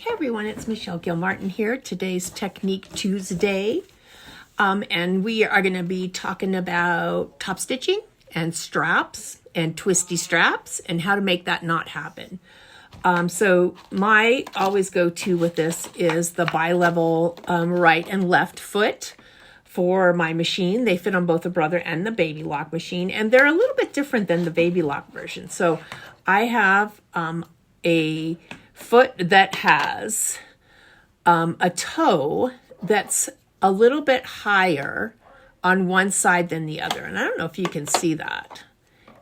Hey everyone, it's Michelle Gillmartin here. Today's Technique Tuesday. And we are going to be talking about top stitching and straps and twisty straps and how to make that not happen. So my always go-to with this is the bi-level right and left foot for my machine. They fit on both the Brother and the Baby Lock machine, and they're a little bit different than the Baby Lock version. So I have a foot that has a toe that's a little bit higher on one side than the other. And I don't know if you can see that.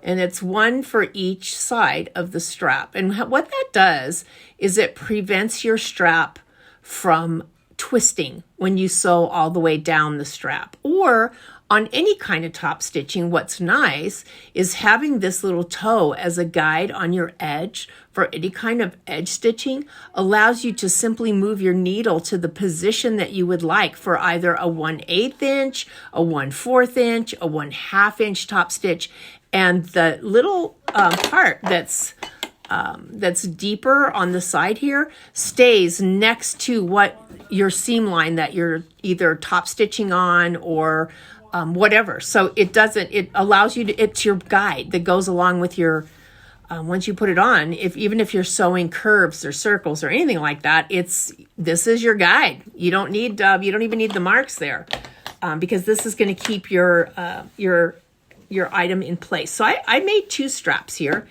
And it's one for each side of the strap. And what that does is it prevents your strap from twisting when you sew all the way down the strap. Or on any kind of top stitching, what's nice is having this little toe as a guide on your edge for any kind of edge stitching allows you to simply move your needle to the position that you would like for either a 1/8 inch, a 1/4 inch, a 1/2 inch top stitch. And the little part that's deeper on the side here stays next to what your seam line that you're either top stitching on or whatever. So it allows you to, it's your guide that goes along with your, once you put it on, even if you're sewing curves or circles or anything like that, this is your guide. You don't even need the marks there because this is going to keep your item in place. So I made two straps here.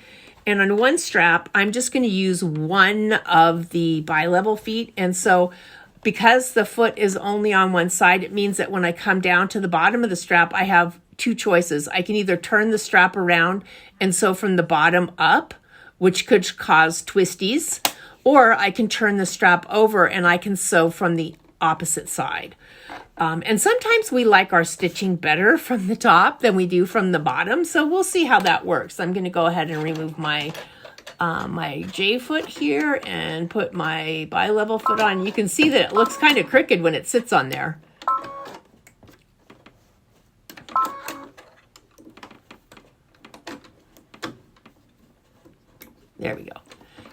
And on one strap, I'm just going to use one of the bi-level feet. And so because the foot is only on one side, it means that when I come down to the bottom of the strap, I have two choices. I can either turn the strap around and sew from the bottom up, which could cause twisties, or I can turn the strap over and I can sew from the opposite side. And sometimes we like our stitching better from the top than we do from the bottom. So we'll see how that works. I'm going to go ahead and remove my J foot here and put my bi-level foot on. You can see that it looks kind of crooked when it sits on there. There we go.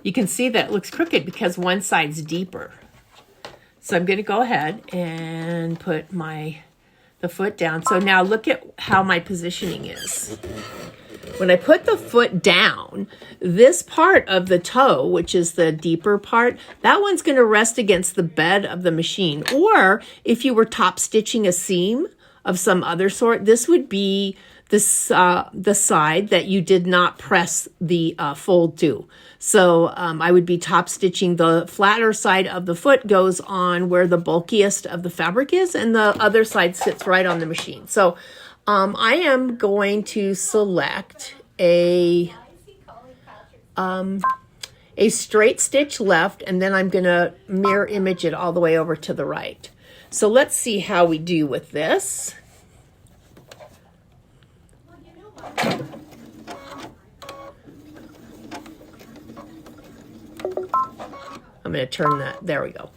You can see that it looks crooked because one side's deeper. So I'm going to go ahead and put the foot down. So now look at how my positioning is. When I put the foot down, this part of the toe, which is the deeper part, that one's going to rest against the bed of the machine. Or if you were top stitching a seam of some other sort, this would be the side that you did not press the fold to. So I would be top stitching the flatter side of the foot goes on where the bulkiest of the fabric is, and the other side sits right on the machine. So I am going to select a straight stitch left, and then I'm going to mirror image it all the way over to the right. So let's see how we do with this. I'm going to turn that. There we go.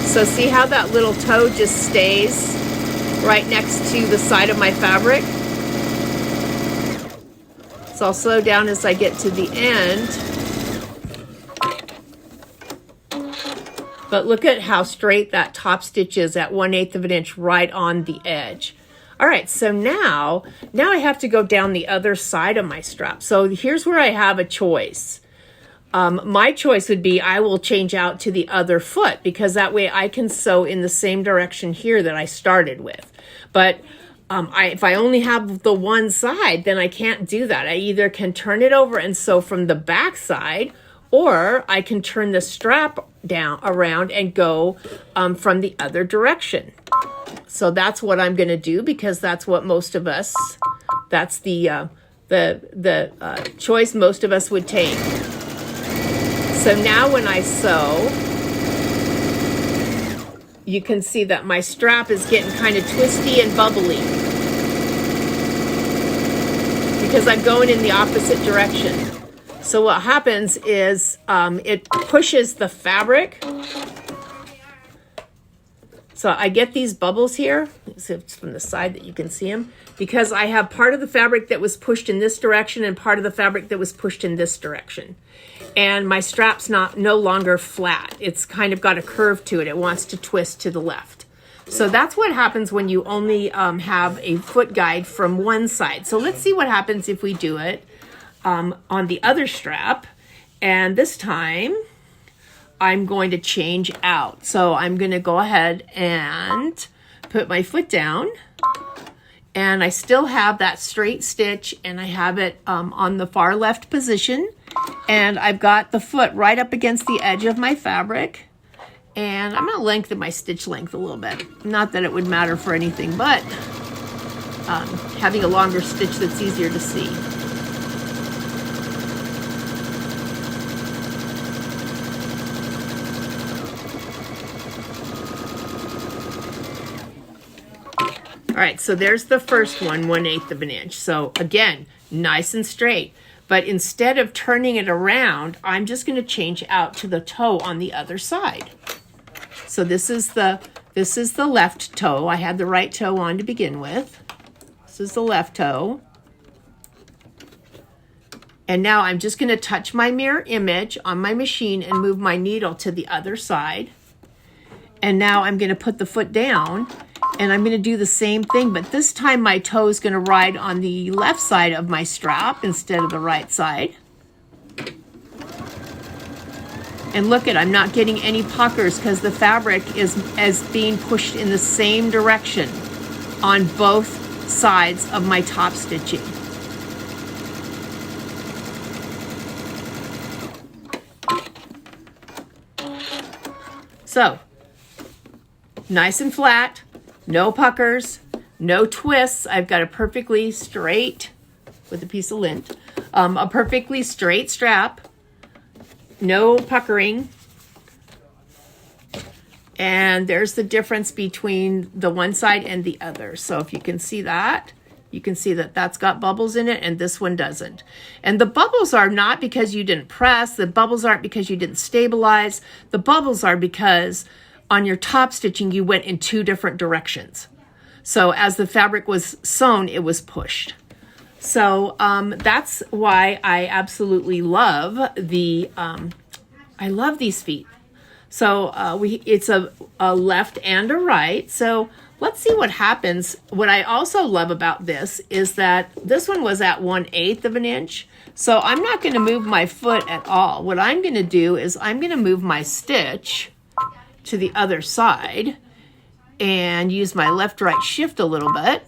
So see how that little toe just stays right next to the side of my fabric? So I'll slow down as I get to the end. But look at how straight that top stitch is at 1/8 of an inch right on the edge. All right, so now I have to go down the other side of my strap. So here's where I have a choice. My choice would be I will change out to the other foot because that way I can sew in the same direction here that I started with. But if I only have the one side, then I can't do that. I either can turn it over and sew from the back side, or I can turn the strap down around and go from the other direction. So that's what I'm going to do because that's what most of us, that's the choice most of us would take. So now when I sew, you can see that my strap is getting kind of twisty and bubbly because I'm going in the opposite direction. So what happens is it pushes the fabric So I get these bubbles here. So it's from the side that you can see them, because I have part of the fabric that was pushed in this direction and part of the fabric that was pushed in this direction. And my strap's no longer flat. It's kind of got a curve to it. It wants to twist to the left. So that's what happens when you only have a foot guide from one side. So let's see what happens if we do it on the other strap. And this time I'm going to change out. So I'm going to go ahead and put my foot down, and I still have that straight stitch, and I have it on the far left position, and I've got the foot right up against the edge of my fabric, and I'm going to lengthen my stitch length a little bit. Not that it would matter for anything, but having a longer stitch that's easier to see. All right, so there's the first one, 1/8 of an inch. So again, nice and straight. But instead of turning it around, I'm just going to change out to the toe on the other side. So this is the left toe. I had the right toe on to begin with. This is the left toe. And now I'm just going to touch my mirror image on my machine and move my needle to the other side. And now I'm going to put the foot down, and I'm going to do the same thing, but this time my toe is going to ride on the left side of my strap instead of the right side. And look I'm not getting any puckers because the fabric is being pushed in the same direction on both sides of my top stitching. So, nice and flat. No puckers, no twists. I've got a perfectly straight, with a piece of lint, a perfectly straight strap, no puckering. And there's the difference between the one side and the other. So if you can see that, you can see that that's got bubbles in it and this one doesn't. And the bubbles are not because you didn't press. The bubbles aren't because you didn't stabilize. The bubbles are because on your top stitching, you went in two different directions. So as the fabric was sewn, it was pushed. So that's why I absolutely love I love these feet. So it's a left and a right. So let's see what happens. What I also love about this is that this one was at 1/8 of an inch. So I'm not going to move my foot at all. What I'm going to do is I'm going to move my stitch to the other side and use my left-right shift a little bit.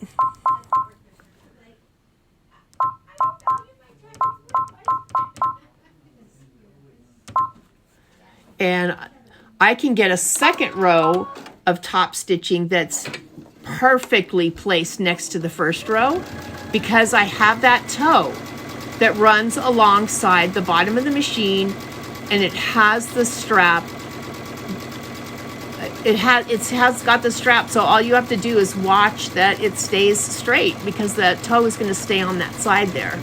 And I can get a second row of top stitching that's perfectly placed next to the first row because I have that toe that runs alongside the bottom of the machine, and it has the strap. It has got the strap, so all you have to do is watch that it stays straight because the toe is going to stay on that side there.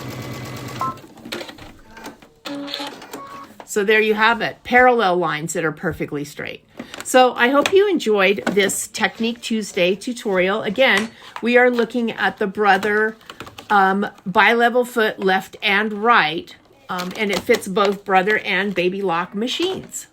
So there you have it, parallel lines that are perfectly straight. So I hope you enjoyed this Technique Tuesday tutorial. Again, we are looking at the Brother bi-level foot left and right, and it fits both Brother and Baby Lock machines.